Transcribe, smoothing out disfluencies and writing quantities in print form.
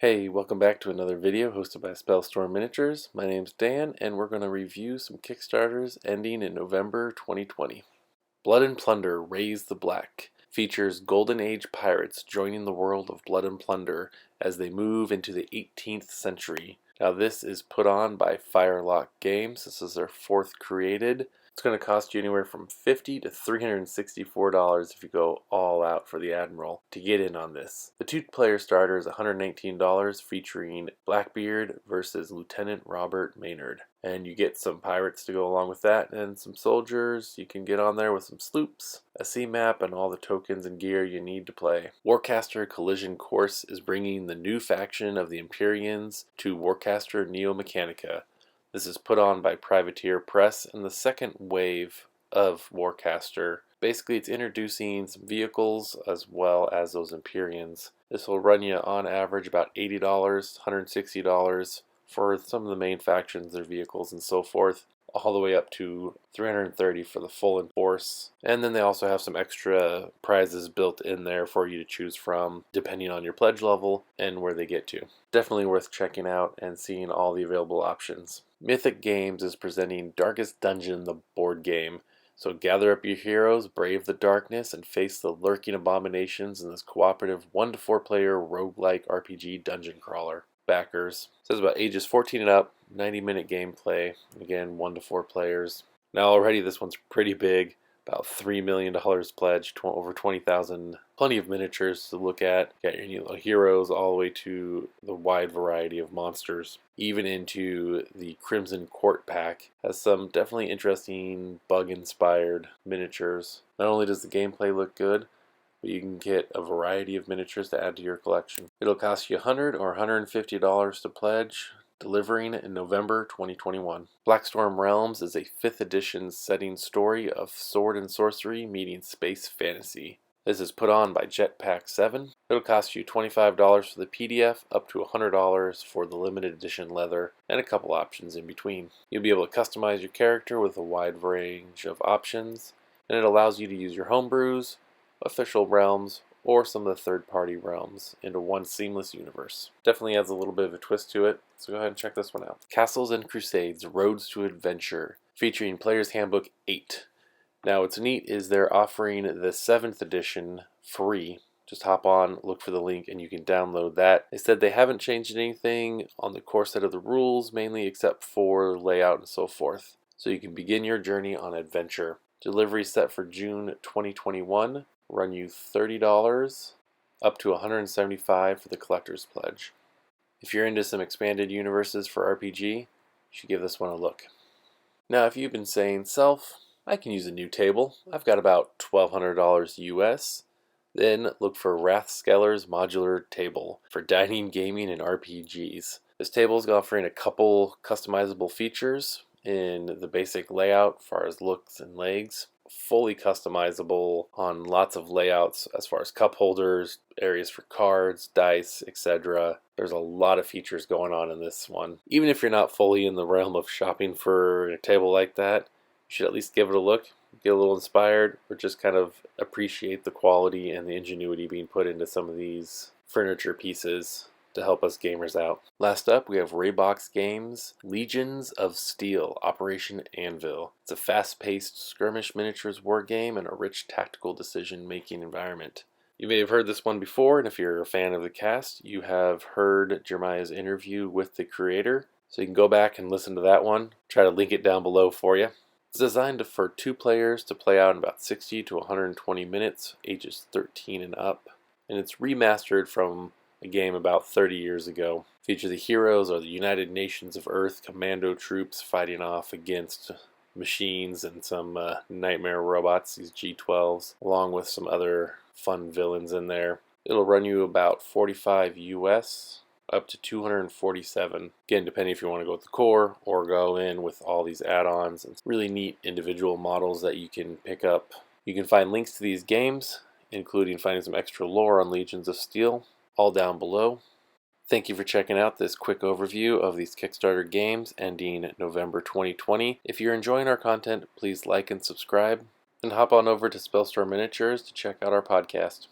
Hey, welcome back to another video hosted by Blackstorm Miniatures. My name's Dan, and we're going to review some Kickstarters ending in November 2020. Blood and Plunder, Raise the Black features Golden Age pirates joining the world of Blood and Plunder as they move into the 18th century. Now this is put on by Firelock Games. This is their fourth created. It's going to cost you anywhere from $50 to $364 if you go all out for the Admiral to get in on this. The two-player starter is $119, featuring Blackbeard versus Lieutenant Robert Maynard. And you get some pirates to go along with that, and some soldiers. You can get on there with some sloops, a sea map, and all the tokens and gear you need to play. Warcaster Collision Course is bringing the new faction of the Empyreans to Warcaster Neo Mechanica. This is put on by Privateer Press and the second wave of Warcaster. Basically, it's introducing some vehicles as well as those Empyreans. This will run you on average about $80, $160 for some of the main factions, their vehicles, and so forth, all the way up to $330 for the full in force. And then they also have some extra prizes built in there for you to choose from, depending on your pledge level and where they get to. Definitely worth checking out and seeing all the available options. Mythic Games is presenting Darkest Dungeon, the board game. So gather up your heroes, brave the darkness, and face the lurking abominations in this cooperative 1 to 4 player roguelike RPG dungeon crawler. Backers. It says about ages 14 and up, 90-minute gameplay. Again, 1 to 4 players. Now already this one's pretty big. About $3 million pledged, over 20,000. Plenty of miniatures to look at. Got your heroes all the way to the wide variety of monsters. Even into the Crimson Court pack. Has some definitely interesting bug-inspired miniatures. Not only does the gameplay look good, but you can get a variety of miniatures to add to your collection. It'll cost you $100 or $150 to pledge, delivering in November 2021. Blackstorm Realms is a 5th edition setting story of sword and sorcery meeting space fantasy. This is put on by Jetpack 7. It'll cost you $25 for the PDF, up to $100 for the limited edition leather, and a couple options in between. You'll be able to customize your character with a wide range of options, and it allows you to use your homebrews, official realms, or some of the third-party realms into one seamless universe. Definitely adds a little bit of a twist to it, so go ahead and check this one out. Castles and Crusades, Roads to Adventure, featuring Player's Handbook 8. Now what's neat is they're offering the 7th edition free. Just hop on, look for the link, and you can download that. They said they haven't changed anything on the core set of the rules, mainly except for layout and so forth. So you can begin your journey on adventure. Delivery set for June 2021. Run you $30, up to $175 for the collector's pledge. If you're into some expanded universes for RPG, you should give this one a look. Now, if you've been saying, self, I can use a new table, I've got about $1,200 US, then look for RECCE's modular table for dining, gaming, and RPGs. This table is offering a couple customizable features in the basic layout as far as looks and legs. Fully customizable on lots of layouts as far as cup holders, areas for cards, dice, etc. There's a lot of features going on in this one. Even if you're not fully in the realm of shopping for a table like that, you should at least give it a look, get a little inspired, or just kind of appreciate the quality and the ingenuity being put into some of these furniture pieces to help us gamers out. Last up, we have Raybox Games, Legions of Steel, Operation Anvil. It's a fast-paced skirmish miniatures war game and a rich tactical decision-making environment. You may have heard this one before, and if you're a fan of the cast, you have heard Jeremiah's interview with the creator, so you can go back and listen to that one. Try to link it down below for you. It's designed for 2 players to play out in about 60 to 120 minutes, ages 13 and up, and it's remastered from a game about 30 years ago. Feature the heroes are the United Nations of Earth commando troops fighting off against machines and some nightmare robots, these G12s, along with some other fun villains in there. It'll run you about $45 US, up to $247. Again, depending if you want to go with the core or go in with all these add-ons and really neat individual models that you can pick up. You can find links to these games, including finding some extra lore on Legions of Steel, all down below. Thank you for checking out this quick overview of these Kickstarter games ending November 2020. If you're enjoying our content, please like and subscribe, and hop on over to Blackstorm Miniatures to check out our podcast.